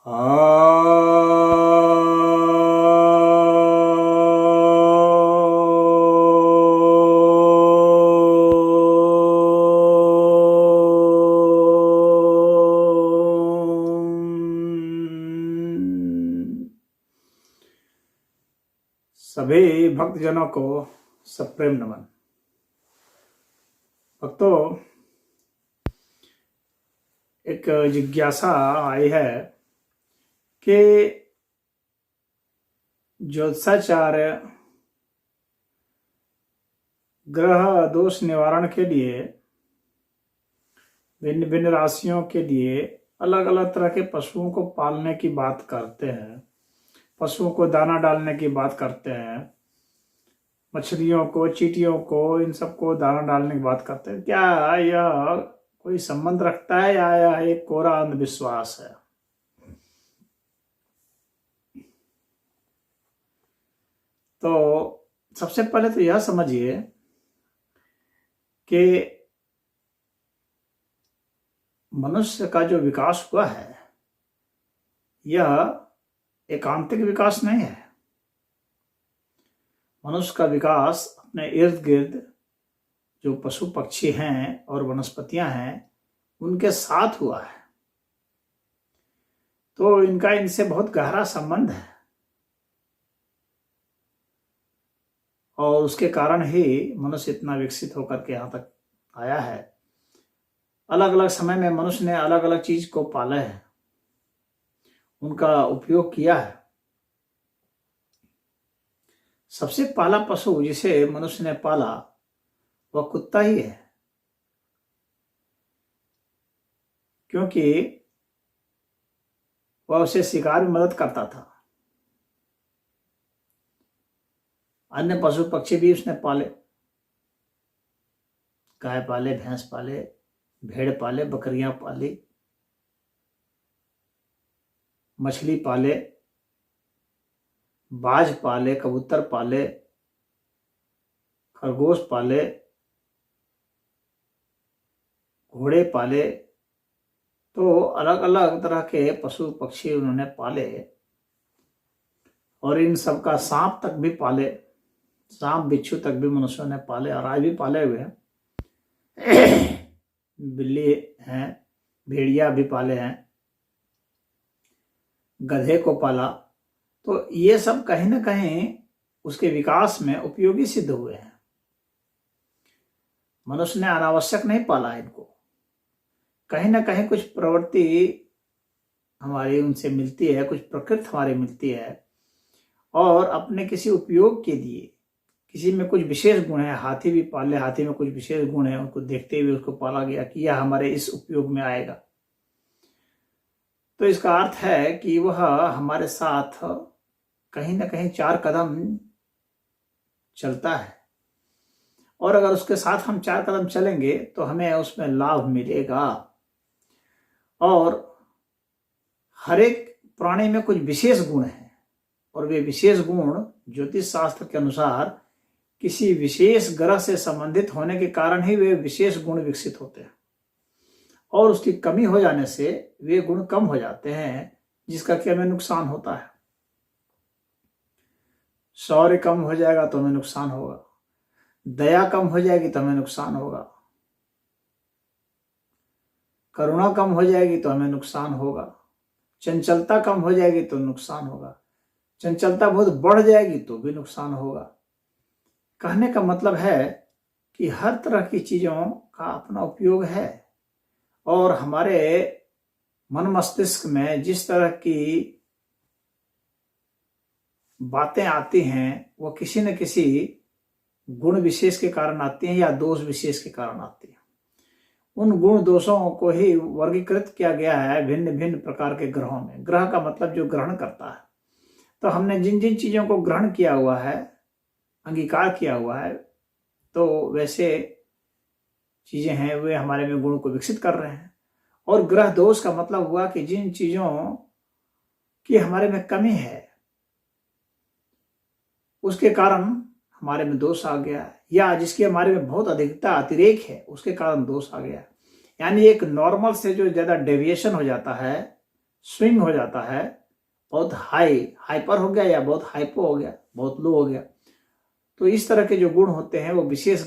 सभी भक्तजनों को सप्रेम नमन। भक्तों, एक जिज्ञासा आई है कि ज्योतिषाचार्य ग्रह दोष निवारण के लिए भिन्न भिन्न राशियों के लिए अलग अलग तरह के पशुओं को पालने की बात करते हैं, पशुओं को दाना डालने की बात करते हैं, मछलियों को, चींटियों को, इन सबको दाना डालने की बात करते हैं। क्या यह कोई संबंध रखता है या यह एक कोरा अंधविश्वास है? तो सबसे पहले तो यह समझिए कि मनुष्य का जो विकास हुआ है यह एकांतिक विकास नहीं है। मनुष्य का विकास अपने इर्द गिर्द जो पशु पक्षी हैं और वनस्पतियां हैं उनके साथ हुआ है, तो इनका इनसे बहुत गहरा संबंध है और उसके कारण ही मनुष्य इतना विकसित होकर के यहाँ तक आया है। अलग अलग समय में मनुष्य ने अलग अलग चीज को पाला है, उनका उपयोग किया है। सबसे पहला पशु जिसे मनुष्य ने पाला वह कुत्ता ही है, क्योंकि वह उसे शिकार में मदद करता था। अन्य पशु पक्षी भी उसने पाले, गाय पाले, भैंस पाले, भेड़ पाले, बकरियां पाली, मछली पाले, बाज पाले, कबूतर पाले, खरगोश पाले, घोड़े पाले। तो अलग अलग तरह के पशु पक्षी उन्होंने पाले और इन सब का सांप तक भी पाले, सांप बिच्छू तक भी मनुष्यों ने पाले और आज भी पाले हुए हैं। बिल्ली हैं, भेड़िया भी पाले हैं, गधे को पाला। तो ये सब कहीं ना कहीं उसके विकास में उपयोगी सिद्ध हुए हैं। मनुष्य ने अनावश्यक नहीं पाला इनको, कहीं ना कहीं कुछ प्रवृत्ति हमारी उनसे मिलती है, कुछ प्रकृति हमारी मिलती है और अपने किसी उपयोग के लिए किसी में कुछ विशेष गुण है। हाथी भी पाले, हाथी में कुछ विशेष गुण है, उनको देखते हुए उसको पाला गया कि यह हमारे इस उपयोग में आएगा। तो इसका अर्थ है कि वह हमारे साथ कहीं ना कहीं 4 कदम चलता है और अगर उसके साथ हम 4 कदम चलेंगे तो हमें उसमें लाभ मिलेगा। और हर एक प्राणी में कुछ विशेष गुण हैं और वे विशेष गुण ज्योतिष शास्त्र के अनुसार किसी विशेष ग्रह से संबंधित होने के कारण ही वे विशेष गुण विकसित होते हैं और उसकी कमी हो जाने से वे गुण कम हो जाते हैं, जिसका कि हमें नुकसान होता है। शौर्य कम हो जाएगा तो हमें नुकसान होगा, दया कम हो जाएगी तो हमें नुकसान होगा, करुणा कम हो जाएगी तो हमें नुकसान होगा, चंचलता कम हो जाएगी तो नुकसान होगा, चंचलता बहुत बढ़ जाएगी तो भी नुकसान होगा। कहने का मतलब है कि हर तरह की चीजों का अपना उपयोग है और हमारे मन मस्तिष्क में जिस तरह की बातें आती हैं वो किसी न किसी गुण विशेष के कारण आती हैं या दोष विशेष के कारण आती हैं। उन गुण दोषों को ही वर्गीकृत किया गया है भिन्न भिन्न प्रकार के ग्रहों में। ग्रह का मतलब जो ग्रहण करता है। तो हमने जिन जिन चीजों को ग्रहण किया हुआ है, अंगीकार किया हुआ है, तो वैसे चीजें हैं वे हमारे में गुण को विकसित कर रहे हैं। और ग्रह दोष का मतलब हुआ कि जिन चीजों की हमारे में कमी है उसके कारण हमारे में दोष आ गया, या जिसकी हमारे में बहुत अधिकता अतिरेक है उसके कारण दोष आ गया। यानी एक नॉर्मल से जो ज्यादा डेविएशन हो जाता है स्विंग हो जाता है, बहुत हाइपर हो गया या बहुत हाइपो हो गया, बहुत लो हो गया। तो इस तरह के जो गुण होते हैं वो विशेष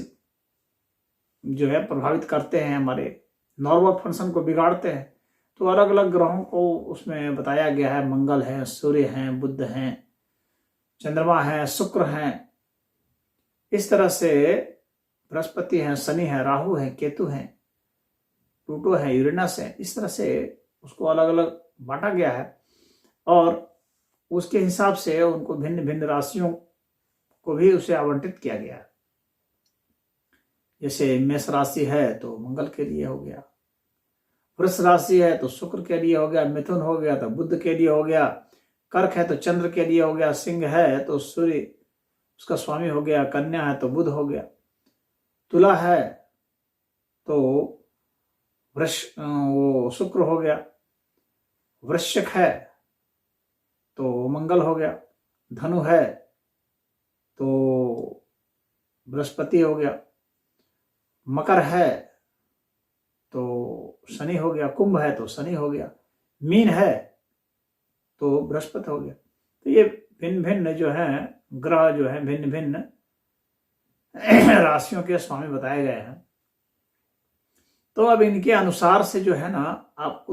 जो है प्रभावित करते हैं, हमारे नॉर्मल फंक्शन को बिगाड़ते हैं। तो अलग अलग ग्रहों को उसमें बताया गया है, मंगल है, सूर्य हैं, बुध हैं, चंद्रमा है, शुक्र हैं, इस तरह से बृहस्पति है, शनि है, राहु है, केतु है, प्लूटो है, यूरेनस है। इस तरह से उसको अलग अलग बांटा गया है और उसके हिसाब से उनको भिन्न भिन्न राशियों को भी उसे आवंटित किया गया है। जैसे मेष राशि है तो मंगल के लिए हो गया, वृष राशि है तो शुक्र के लिए हो गया, मिथुन हो गया तो बुध के लिए हो गया, कर्क है तो चंद्र के लिए हो गया, सिंह है तो सूर्य उसका स्वामी हो गया, कन्या है तो बुध हो गया, तुला है तो वो शुक्र हो गया, वृश्चिक है तो मंगल हो गया, धनु है तो बृहस्पति हो गया, मकर है तो शनि हो गया, कुंभ है तो शनि हो गया, मीन है तो बृहस्पति हो गया। तो ये भिन्न भिन्न जो है ग्रह जो है भिन्न भिन्न राशियों के स्वामी बताए गए हैं। तो अब इनके अनुसार से जो है ना आप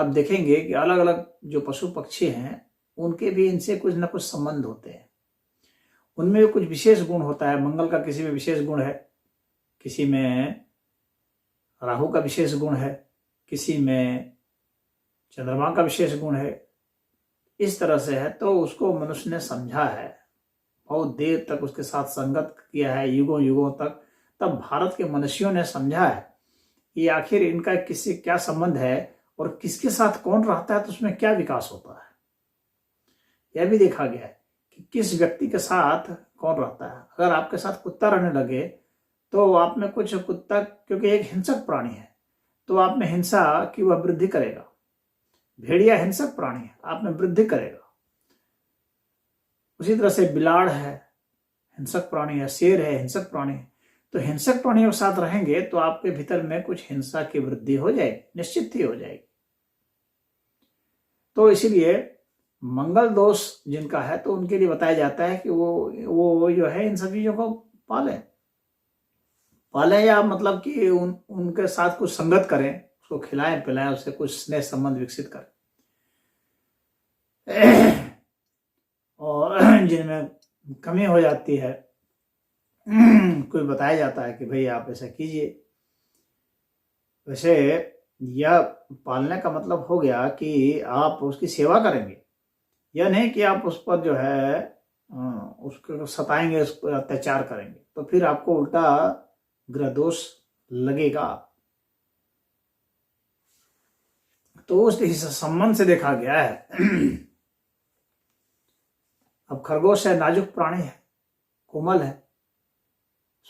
देखेंगे कि अलग अलग जो पशु पक्षी हैं उनके भी इनसे कुछ ना कुछ संबंध होते हैं, उनमें भी कुछ विशेष गुण होता है। मंगल का किसी में विशेष गुण है, किसी में राहु का विशेष गुण है, किसी में चंद्रमा का विशेष गुण है। इस तरह से है तो उसको मनुष्य ने समझा है, बहुत देर तक उसके साथ संगत किया है, युगों युगों तक। तब भारत के मनुष्यों ने समझा है कि आखिर इनका किससे क्या संबंध है और किसके साथ कौन रहता है तो उसमें क्या विकास होता है। यह भी देखा गया है कि किस व्यक्ति के साथ कौन रहता है। अगर आपके साथ कुत्ता रहने लगे तो आप में कुछ, कुत्ता क्योंकि एक हिंसक प्राणी है तो आप में हिंसा की वह वृद्धि करेगा। भेड़िया हिंसक प्राणी है, आप में वृद्धि करेगा। उसी तरह से बिलाड़ है, हिंसक प्राणी है, शेर है, हिंसक प्राणी है। तो हिंसक प्राणियों के साथ रहेंगे तो आपके भीतर में कुछ हिंसा की वृद्धि हो जाएगी, निश्चित ही हो जाएगी। तो इसीलिए मंगल दोष जिनका है तो उनके लिए बताया जाता है कि वो जो है इन सब चीजों को पालें या मतलब कि उनके साथ कुछ संगत करें, उसको खिलाएं पिलाएं, उससे कुछ स्नेह संबंध विकसित करें। और जिनमें कमी हो जाती है कोई बताया जाता है कि भाई आप ऐसा कीजिए। वैसे यह पालने का मतलब हो गया कि आप उसकी सेवा करेंगे, यह नहीं कि आप उस पर जो है उसको सताएंगे, उस पर अत्याचार करेंगे, तो फिर आपको उल्टा ग्रह दोष लगेगा। तो उस संबंध से देखा गया है। अब खरगोश है, नाजुक प्राणी है, कोमल है,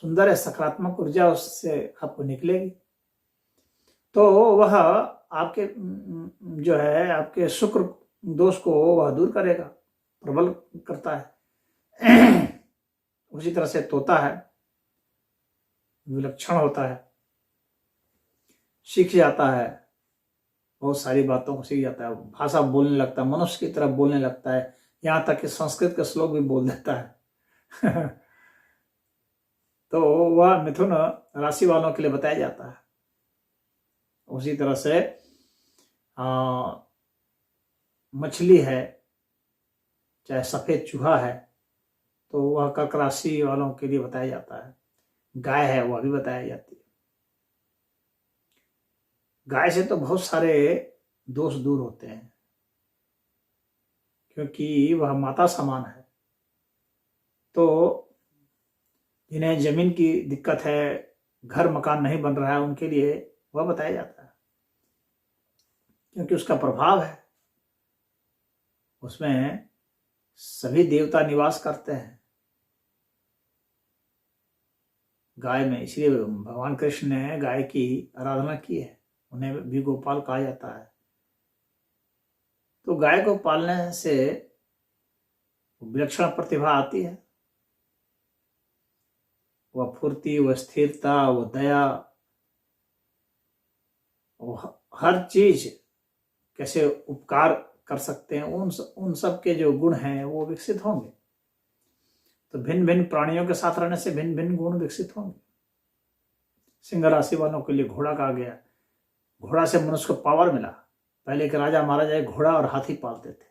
सुंदर है, सकारात्मक ऊर्जा उससे आपको निकलेगी। तो वह आपके जो है आपके शुक्र दोष को वह दूर करेगा, प्रबल करता है। उसी तरह से तोता है, विलक्षण होता है, सीख जाता है, बहुत सारी बातों को सीख जाता है, भाषा बोलने लगता है, मनुष्य की तरह बोलने लगता है, यहाँ तक कि संस्कृत के श्लोक भी बोल देता है। तो वह मिथुन राशि वालों के लिए बताया जाता है। उसी तरह से मछली है, चाहे सफेद चूहा है, तो वह कर्क राशि वालों के लिए बताया जाता है। गाय है, वह भी बताया जाती है। गाय से तो बहुत सारे दोष दूर होते हैं, क्योंकि वह माता समान है। तो जिन्हें जमीन की दिक्कत है, घर मकान नहीं बन रहा है, उनके लिए वह बताया जाता है, क्योंकि उसका प्रभाव है, उसमें सभी देवता निवास करते हैं गाय में। इसलिए भगवान कृष्ण ने गाय की आराधना की है, उन्हें भी गोपाल कहा जाता है। तो गाय को पालने से विलक्षण प्रतिभा आती है, वह फुर्ती, वह स्थिरता, वह दया, वह हर चीज कैसे उपकार कर सकते हैं, उन सब के जो गुण हैं वो विकसित होंगे। तो भिन्न भिन्न प्राणियों के साथ रहने से भिन्न भिन्न गुण विकसित होंगे। सिंह राशि वालों के लिए घोड़ा कहा गया। घोड़ा से मनुष्य को पावर मिला। पहले के राजा महाराजा घोड़ा और हाथी पालते थे,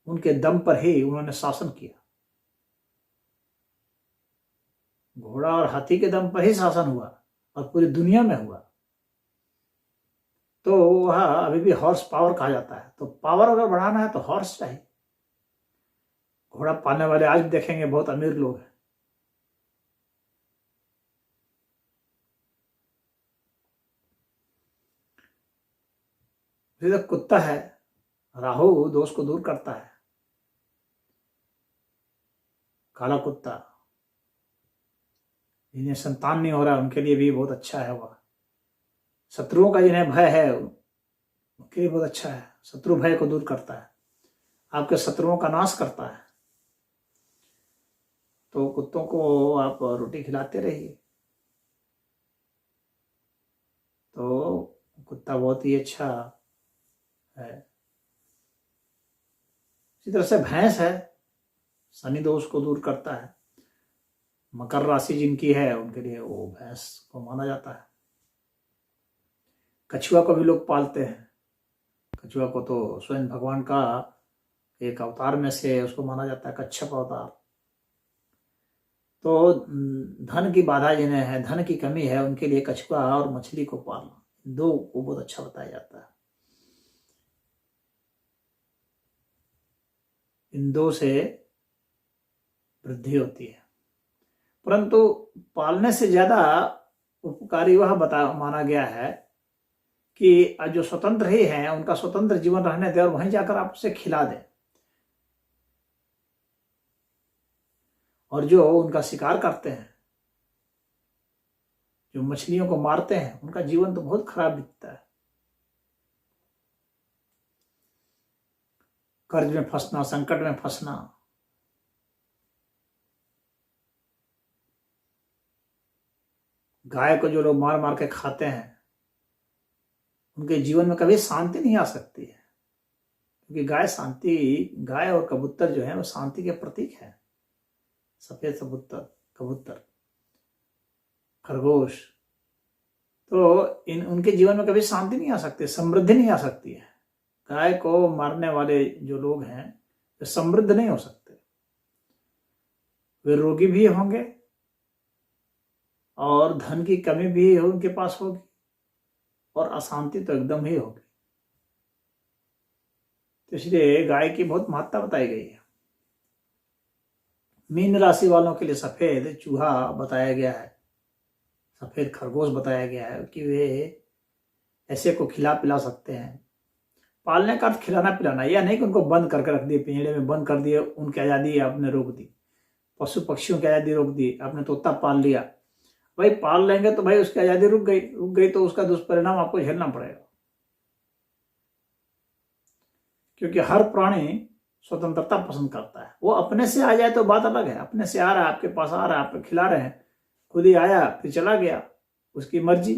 उनके दम पर ही उन्होंने शासन किया। घोड़ा और हाथी के दम पर ही शासन हुआ और पूरी दुनिया में हुआ। तो वह अभी भी हॉर्स पावर कहा जाता है। तो पावर अगर बढ़ाना है तो हॉर्स चाहिए। घोड़ा पालने वाले आज भी देखेंगे बहुत अमीर लोग हैं। कुत्ता है, राहु दोष को दूर करता है। काला कुत्ता, जिन्हें संतान नहीं हो रहा उनके लिए भी बहुत अच्छा है। वह शत्रुओं का जिन्हें भय है उनके लिए बहुत अच्छा है। शत्रु भय को दूर करता है, आपके शत्रुओं का नाश करता है। तो कुत्तों को आप रोटी खिलाते रहिए। तो कुत्ता बहुत ही अच्छा है। इसी तरह से भैंस है, शनि दोष को दूर करता है। मकर राशि जिनकी है उनके लिए वो भैंस को माना जाता है। कछुआ को भी लोग पालते हैं। कछुआ को तो स्वयं भगवान का एक अवतार में से उसको माना जाता है, कच्छप अवतार। तो धन की बाधा जिन्हें है, धन की कमी है, उनके लिए कछुआ और मछली को पालना, दो को बहुत अच्छा बताया जाता है। इन दो से वृद्धि होती है। परंतु पालने से ज्यादा उपकारी वह माना गया है कि जो स्वतंत्र ही हैं उनका स्वतंत्र जीवन रहने दें और वहीं जाकर आप उसे खिला दें। और जो उनका शिकार करते हैं, जो मछलियों को मारते हैं, उनका जीवन तो बहुत खराब बीतता है। कर्ज में फंसना, संकट में फंसना, गाय को जो लोग मार मार के खाते हैं उनके जीवन में कभी शांति नहीं आ सकती है। क्योंकि गाय और कबूतर जो है वो शांति के प्रतीक है। सफेद कबूतर, खरगोश, तो उनके जीवन में कभी शांति नहीं आ सकती, समृद्धि नहीं आ सकती है। गाय को मारने वाले जो लोग हैं वे समृद्ध नहीं हो सकते। वे रोगी भी होंगे और धन की कमी भी उनके पास होगी और अशांति तो एकदम ही होगी। तो इसलिए गाय की बहुत महत्ता बताई गई है। मीन राशि वालों के लिए सफेद चूहा बताया गया है, सफेद खरगोश बताया गया है कि वे ऐसे को खिला पिला सकते हैं। पालने का अर्थ खिलाना पिलाना, यह नहीं कि उनको बंद करके रख दिए, पिंजड़े में बंद कर दिए, उनकी आज़ादी आपने रोक दी। पशु पक्षियों की आज़ादी रोक दी, आपने तोता पाल लिया, भाई पाल लेंगे तो भाई उसकी आज़ादी रुक गई तो उसका दुष्परिणाम आपको झेलना पड़ेगा। क्योंकि हर प्राणी स्वतंत्रता पसंद करता है। वो अपने से आ जाए तो बात अलग है, अपने से आ रहा है, आपके पास आ रहा है, आप खिला रहे हैं, खुद ही आया फिर चला गया, उसकी मर्जी,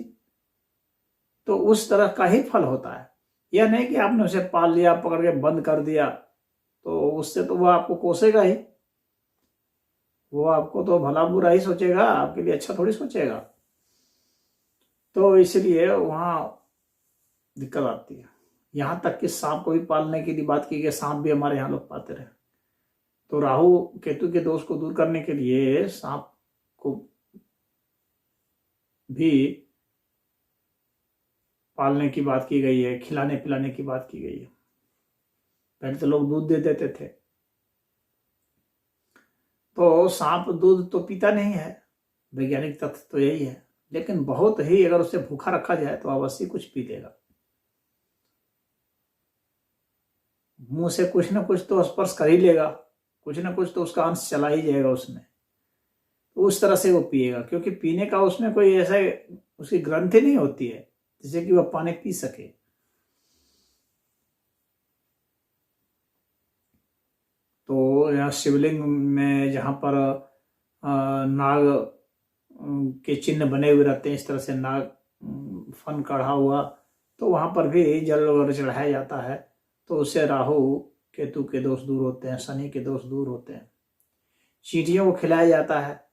तो उस तरह का ही फल होता है। यह नहीं कि आपने उसे पाल लिया, पकड़ के बंद कर दिया, तो उससे तो वह आपको कोसेगा ही, वो आपको तो भला बुरा ही सोचेगा, आपके लिए अच्छा थोड़ी सोचेगा। तो इसलिए वहां दिक्कत आती है। यहाँ तक कि सांप को भी पालने की बात की गई, सांप भी हमारे यहाँ लोग पाते रहे। तो राहु केतु के दोष को दूर करने के लिए सांप को भी पालने की बात की गई है, खिलाने पिलाने की बात की गई है। पहले तो लोग दूध दे देते थे, तो सांप दूध तो पीता नहीं है, वैज्ञानिक तथ्य तो यही है। लेकिन बहुत ही अगर उसे भूखा रखा जाए तो अवश्य कुछ पी लेगा। मुंह से कुछ ना कुछ तो स्पर्श कर ही लेगा, कुछ ना कुछ तो उसका अंश चला ही जाएगा उसमें, तो उस तरह से वो पिएगा। क्योंकि पीने का उसमें कोई ऐसा उसकी ग्रंथि नहीं होती है जिससे कि वह पानी पी सके। तो यहाँ शिवलिंग में जहाँ पर नाग के चिन्ह बने हुए रहते हैं, इस तरह से नाग फन काढ़ा हुआ तो वहाँ पर भी जल वगैरह चढ़ाया जाता है, तो उससे राहु केतु के दोष दूर होते हैं, शनि के दोष दूर होते हैं। चींटियों को खिलाया जाता है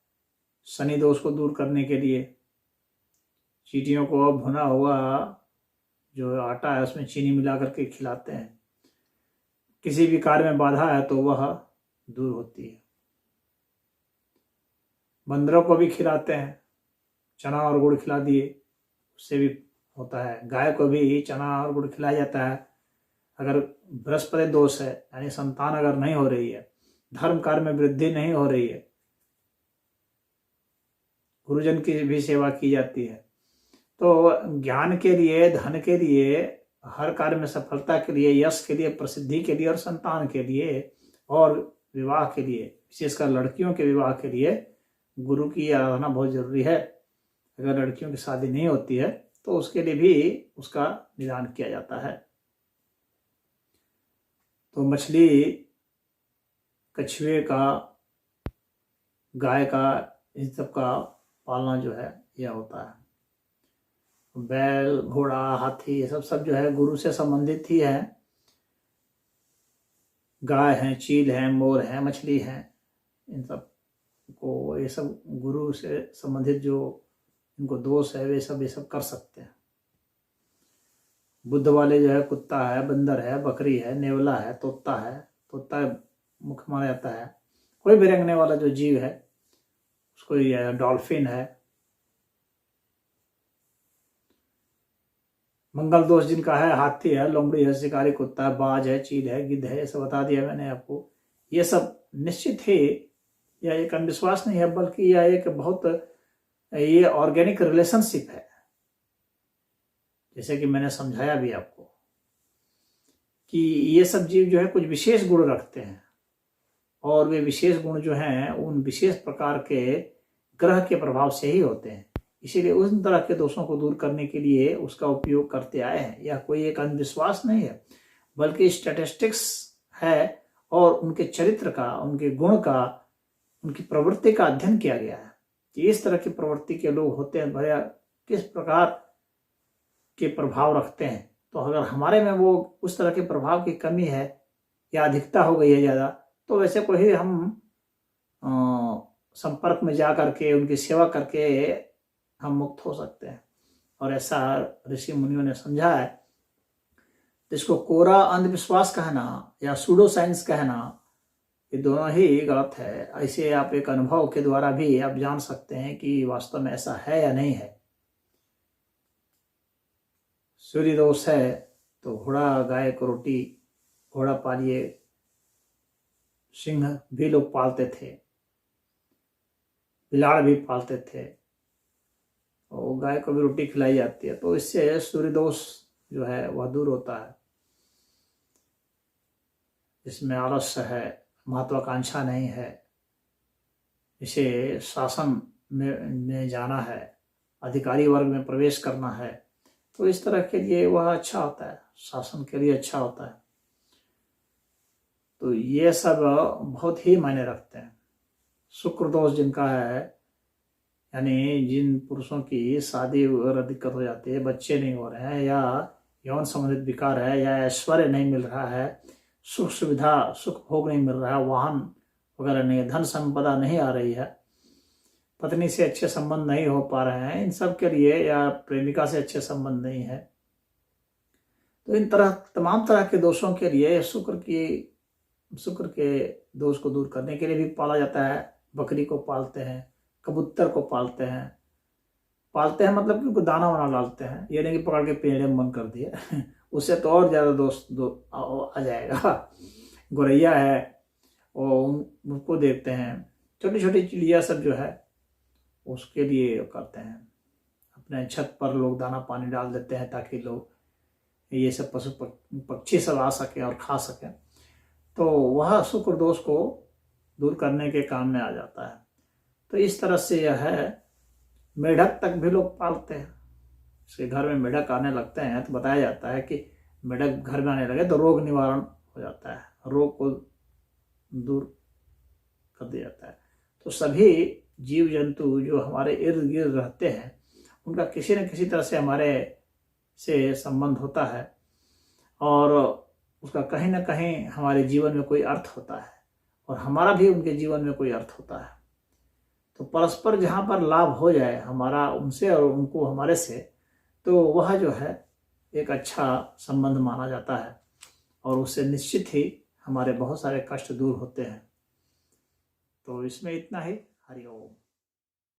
शनि दोष को दूर करने के लिए। चींटियों को भुना हुआ जो आटा है उसमें चीनी मिला करके खिलाते हैं। किसी भी कार्य में बाधा है तो वह दूर होती है। बंदरों को भी खिलाते हैं, चना और गुड़ खिला दिए, उससे भी होता है। गाय को भी चना और गुड़ खिलाया जाता है। अगर बृहस्पति दोष है, यानी संतान अगर नहीं हो रही है, धर्म कार्य में वृद्धि नहीं हो रही है, गुरुजन की भी सेवा की जाती है। तो ज्ञान के लिए, धन के लिए, हर कार्य में सफलता के लिए, यश के लिए, प्रसिद्धि के लिए और संतान के लिए और विवाह के लिए, विशेषकर लड़कियों के विवाह के लिए गुरु की आराधना बहुत जरूरी है। अगर लड़कियों की शादी नहीं होती है तो उसके लिए भी उसका निदान किया जाता है। तो मछली, कछुए का, गाय का, इन सब का पालना जो है यह होता है। बैल, घोड़ा, हाथी, ये सब जो है गुरु से संबंधित ही है। गाय है, चील है, मोर है, मछली है, इन सब को, ये सब गुरु से संबंधित जो इनको दोष है वे सब ये सब कर सकते हैं। बुद्ध वाले जो है कुत्ता है, बंदर है, बकरी है, नेवला है, तोता है। तोता मुख्य माना जाता है। कोई भी रेंगने वाला जो जीव है उसको, डॉल्फिन है। मंगल दोष जिनका है, हाथी है, लोमड़ी है, शिकारी कुत्ता है, बाज है, चील है, गिद्ध है, ये सब बता दिया मैंने आपको। ये सब निश्चित ही यह एक अंधविश्वास नहीं है, बल्कि यह एक बहुत ये ऑर्गेनिक रिलेशनशिप है। जैसे कि मैंने समझाया भी आपको कि ये सब जीव जो है कुछ विशेष गुण रखते हैं, और वे विशेष गुण जो हैं उन विशेष प्रकार के ग्रह के प्रभाव से ही होते हैं। इसीलिए उन तरह के दोषों को दूर करने के लिए उसका उपयोग करते आए हैं। यह कोई एक अंधविश्वास नहीं है, बल्कि स्टैटिस्टिक्स है, और उनके चरित्र का, उनके गुण का, उनकी प्रवृत्ति का अध्ययन किया गया है कि इस तरह की प्रवृत्ति के लोग होते हैं, भैया किस प्रकार के प्रभाव रखते हैं। तो अगर हमारे में वो उस तरह के प्रभाव की कमी है या अधिकता हो गई है ज़्यादा, तो वैसे को ही हम संपर्क में जा करके उनकी सेवा करके हम मुक्त हो सकते हैं। और ऐसा ऋषि मुनियों ने समझा है। इसको कोरा अंधविश्वास कहना या सूडो साइंस कहना, ये दोनों ही गलत है। ऐसे आप एक अनुभव के द्वारा भी आप जान सकते हैं कि वास्तव में ऐसा है या नहीं है। सूर्य दोष है तो घोड़ा, गाय को रोटी, घोड़ा पालिए। सिंह भी लोग पालते थे, बिलाड़ भी पालते थे, और गाय को भी रोटी खिलाई जाती है। तो इससे सूर्य दोष जो है वह दूर होता है। इसमें आलस्य है, महत्वाकांक्षा नहीं है, इसे शासन में जाना है, अधिकारी वर्ग में प्रवेश करना है, तो इस तरह के लिए वह अच्छा होता है, शासन के लिए अच्छा होता है। तो ये सब बहुत ही मायने रखते हैं। शुक्र दोष जिनका है, यानी जिन पुरुषों की शादी वगैरह दिक्कत हो जाती है, बच्चे नहीं हो रहे हैं, या यौन संबंधित विकार है, या ऐश्वर्य नहीं मिल रहा है, सुख सुविधा, सुख भोग नहीं मिल रहा है, वाहन वगैरह नहीं, धन संपदा नहीं आ रही है, पत्नी से अच्छे संबंध नहीं हो पा रहे हैं, इन सब के लिए, या प्रेमिका से अच्छे संबंध नहीं है, तो इन तमाम तरह के दोषों के लिए शुक्र के दोष को दूर करने के लिए भी पाला जाता है। बकरी को पालते हैं, कबूतर को पालते हैं मतलब कि उनको दाना वाना डालते हैं, ये नहीं कि पकड़ के पेड़ में बंद कर दिया उससे तो और ज़्यादा दोष आ जाएगा। गौरैया है, और उनको देखते हैं, छोटी छोटी चिड़िया सब जो है उसके लिए करते हैं। अपने छत पर लोग दाना पानी डाल देते हैं ताकि लोग ये सब पशु पक्षी सब आ सके और खा सके, तो वह शुक्र दोष को दूर करने के काम में आ जाता है। तो इस तरह से यह है। मेढक तक भी लोग पालते हैं। इसके घर में मेढक आने लगते हैं तो बताया जाता है कि मेढक घर में आने लगे तो रोग निवारण हो जाता है, रोग को दूर कर दिया जाता है। तो सभी जीव जंतु जो हमारे इर्द गिर्द रहते हैं, उनका किसी न किसी तरह से हमारे से संबंध होता है और उसका कहीं ना कहीं हमारे जीवन में कोई अर्थ होता है और हमारा भी उनके जीवन में कोई अर्थ होता है। तो परस्पर जहाँ पर लाभ हो जाए हमारा उनसे और उनको हमारे से, तो वह जो है एक अच्छा संबंध माना जाता है और उससे निश्चित ही हमारे बहुत सारे कष्ट दूर होते हैं। तो इसमें इतना ही। हरि ओम।